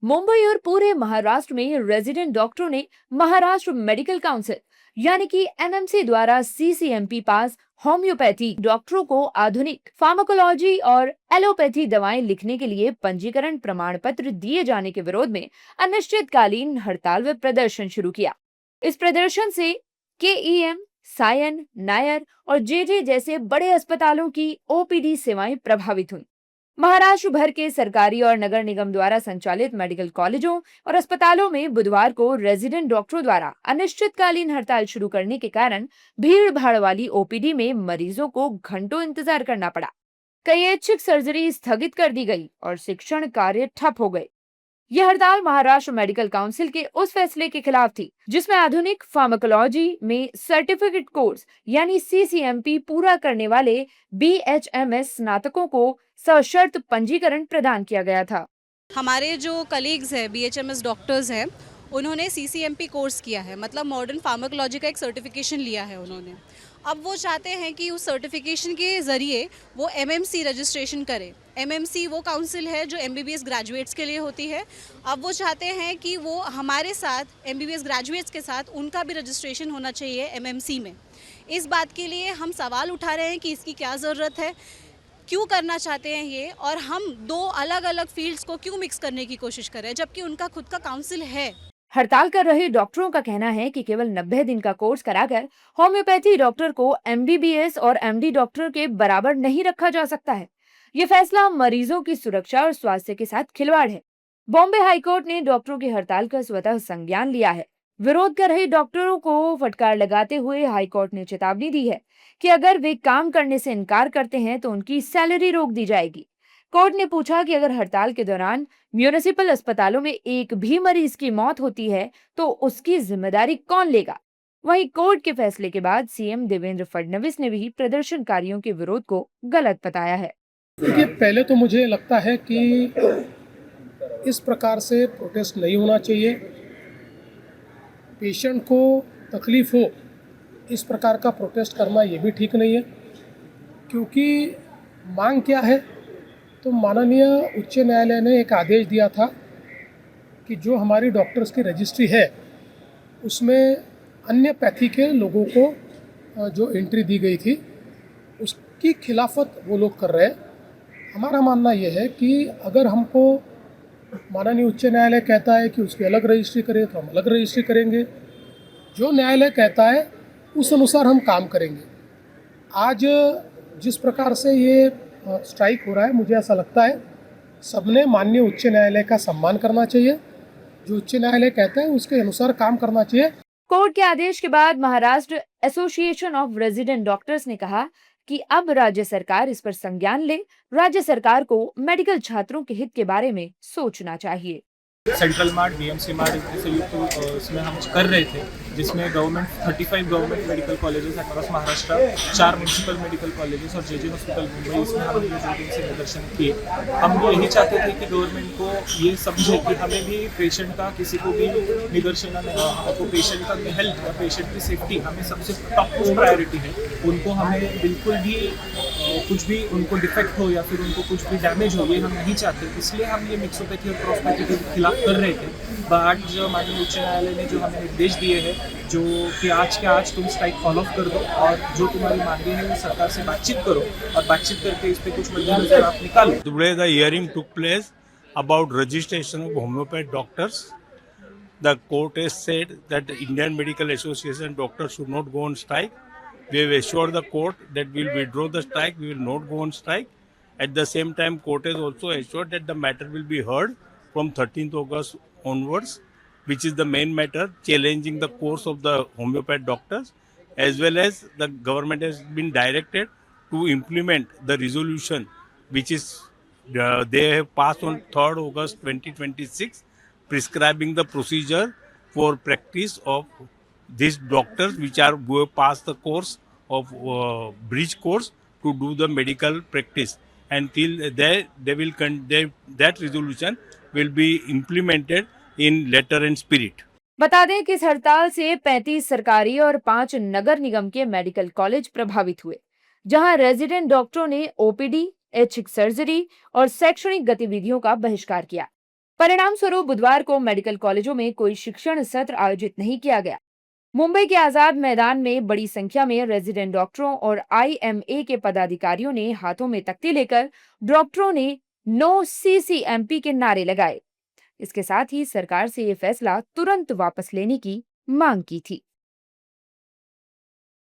मुंबई और पूरे महाराष्ट्र में रेजिडेंट डॉक्टरों ने महाराष्ट्र मेडिकल काउंसिल यानी कि एमएमसी द्वारा सीसीएमपी पास होम्योपैथी डॉक्टरों को आधुनिक फार्माकोलॉजी और एलोपैथी दवाएं लिखने के लिए पंजीकरण प्रमाण पत्र दिए जाने के विरोध में अनिश्चितकालीन हड़ताल व प्रदर्शन शुरू किया। इस प्रदर्शन से केईएम, सायन, नायर और जेजे जैसे बड़े अस्पतालों की ओपीडी सेवाएं प्रभावित हुई। महाराष्ट्र भर के सरकारी और नगर निगम द्वारा संचालित मेडिकल कॉलेजों और अस्पतालों में बुधवार को रेजिडेंट डॉक्टरों द्वारा अनिश्चितकालीन हड़ताल शुरू करने के कारण भीड़ भाड़ वाली ओपीडी में मरीजों को घंटों इंतजार करना पड़ा। कई ऐच्छिक सर्जरी स्थगित कर दी गई और शिक्षण कार्य ठप हो गए। यह हड़ताल महाराष्ट्र मेडिकल काउंसिल के उस फैसले के खिलाफ थी जिसमें आधुनिक फार्माकोलॉजी में सर्टिफिकेट कोर्स यानी सीसीएमपी पूरा करने वाले बीएचएमएस स्नातकों को सशर्त पंजीकरण प्रदान किया गया था। हमारे जो कलीग्स हैं बीएचएमएस डॉक्टर्स हैं, उन्होंने सीसीएमपी कोर्स किया है, मतलब मॉडर्न फार्माकोलॉजी का एक सर्टिफिकेशन लिया है उन्होंने। अब वो चाहते हैं कि उस सर्टिफिकेशन के ज़रिए वो एमएमसी रजिस्ट्रेशन करें। एमएमसी वो काउंसिल है जो एमबीबीएस ग्रेजुएट्स के लिए होती है। अब वो चाहते हैं कि वो हमारे साथ एमबीबीएस ग्रेजुएट्स के साथ उनका भी रजिस्ट्रेशन होना चाहिए एमएमसी में। इस बात के लिए हम सवाल उठा रहे हैं कि इसकी क्या ज़रूरत है, क्यों करना चाहते हैं ये, और हम दो अलग अलग फील्ड्स को क्यों मिक्स करने की कोशिश कर रहे हैं जबकि उनका खुद का काउंसिल है। हड़ताल कर रहे डॉक्टरों का कहना है कि केवल 90 दिन का कोर्स कराकर होम्योपैथी डॉक्टर को एमबीबीएस और एमडी डॉक्टर के बराबर नहीं रखा जा सकता है। ये फैसला मरीजों की सुरक्षा और स्वास्थ्य के साथ खिलवाड़ है। बॉम्बे हाईकोर्ट ने डॉक्टरों की हड़ताल का स्वतः संज्ञान लिया है। विरोध कर रहे डॉक्टरों को फटकार लगाते हुए हाईकोर्ट ने चेतावनी दी है कि अगर वे काम करने से इनकार करते हैं तो उनकी सैलरी रोक दी जाएगी। कोर्ट ने पूछा कि अगर हड़ताल के दौरान म्यूनिसिपल अस्पतालों में एक भी मरीज की मौत होती है तो उसकी जिम्मेदारी कौन लेगा। वहीं कोर्ट के फैसले के बाद सीएम देवेंद्र फडणवीस ने भी प्रदर्शनकारियों के विरोध को गलत बताया है। देखिए, पहले तो मुझे लगता है कि इस प्रकार से प्रोटेस्ट नहीं होना चाहिए। पेशेंट को तकलीफ हो इस प्रकार का प्रोटेस्ट करना ये भी ठीक नहीं है, क्योंकि मांग क्या है, तो माननीय उच्च न्यायालय ने एक आदेश दिया था कि जो हमारी डॉक्टर्स की रजिस्ट्री है उसमें अन्य पैथी के लोगों को जो एंट्री दी गई थी उसकी खिलाफत वो लोग कर रहे हैं। हमारा मानना यह है कि अगर हमको माननीय उच्च न्यायालय कहता है कि उसकी अलग रजिस्ट्री करें तो हम अलग रजिस्ट्री करेंगे। जो न्यायालय कहता है उस अनुसार हम काम करेंगे। आज जिस प्रकार से ये स्ट्राइक हो रहा है, मुझे ऐसा लगता है सबने माननीय उच्च न्यायालय का सम्मान करना चाहिए। जो उच्च न्यायालय कहता है उसके अनुसार काम करना चाहिए। कोर्ट के आदेश के बाद Maharashtra association of resident doctors ने कहा कि अब राज्य सरकार इस पर संज्ञान ले। राज्य सरकार को मेडिकल छात्रों के हित के बारे में सोचना चाहिए। सेंट्रल मार्ट, बीएमसी मार्ट संयुक्त इसमें हम कर रहे थे, जिसमें 35 government medical colleges across Maharashtra, 4 municipal medical colleges और जेजे हॉस्पिटल मुंबई, इसमें हम ये 2 दिन से प्रदर्शन किए। हम यही चाहते थे कि गवर्नमेंट को ये समझे कि हमें भी पेशेंट का किसी को भी निदर्शन को पेशेंट का हेल्थ और पेशेंट की सेफ्टी हमें सबसे टॉप प्रायोरिटी है। उनको हमें बिल्कुल भी कुछ भी उनको डिफेक्ट हो या फिर उनको कुछ भी डैमेज हो, ये हम नहीं चाहते। इसलिए हम ये मिक्सोपैथी और क्रॉसपैथी के खिलाफ कर रहे थे। बट जो माननीय उच्च न्यायालय ने जो हमें निर्देश दिए हैं, जो कि आज के आज तुम स्ट्राइक फॉलो अप कर दो और जो तुम्हारी मांगे हैं वो सरकार से बातचीत करो और बातचीत करके इस पे कुछ मद्देनजर आप निकालो। Today the hearing took place about registration of homeopathic doctors. The court has said that the Indian Medical Association doctors should not go on strike. We have assured the court that we will withdraw the strike, we will not go on strike. At the same time, court has also assured that the matter will be heard from 13th August onwards, which is the main matter challenging the course of the homeopathic doctors, as well as the government has been directed to implement the resolution which is they have passed on 3rd August 2026, prescribing the procedure for practice of these doctors who have passed the course of bridge course to do the medical practice. Until that resolution will be implemented in letter and spirit. बता दें कि इस हड़ताल से 35 सरकारी और 5 नगर निगम के medical college प्रभावित हुए, जहां रेजिडेंट डॉक्टरों ने ओपीडी, ऐच्छिक सर्जरी और शैक्षणिक गतिविधियों का बहिष्कार किया। परिणाम स्वरूप बुधवार को मेडिकल कॉलेजों में कोई शिक्षण सत्र आयोजित नहीं किया गया। मुंबई के आजाद मैदान में बड़ी संख्या में रेजिडेंट डॉक्टरों और आईएमए के पदाधिकारियों ने हाथों में तख्ती लेकर डॉक्टरों ने नो सीसीएमपी के नारे लगाए। इसके साथ ही सरकार से ये फैसला तुरंत वापस लेने की मांग की थी।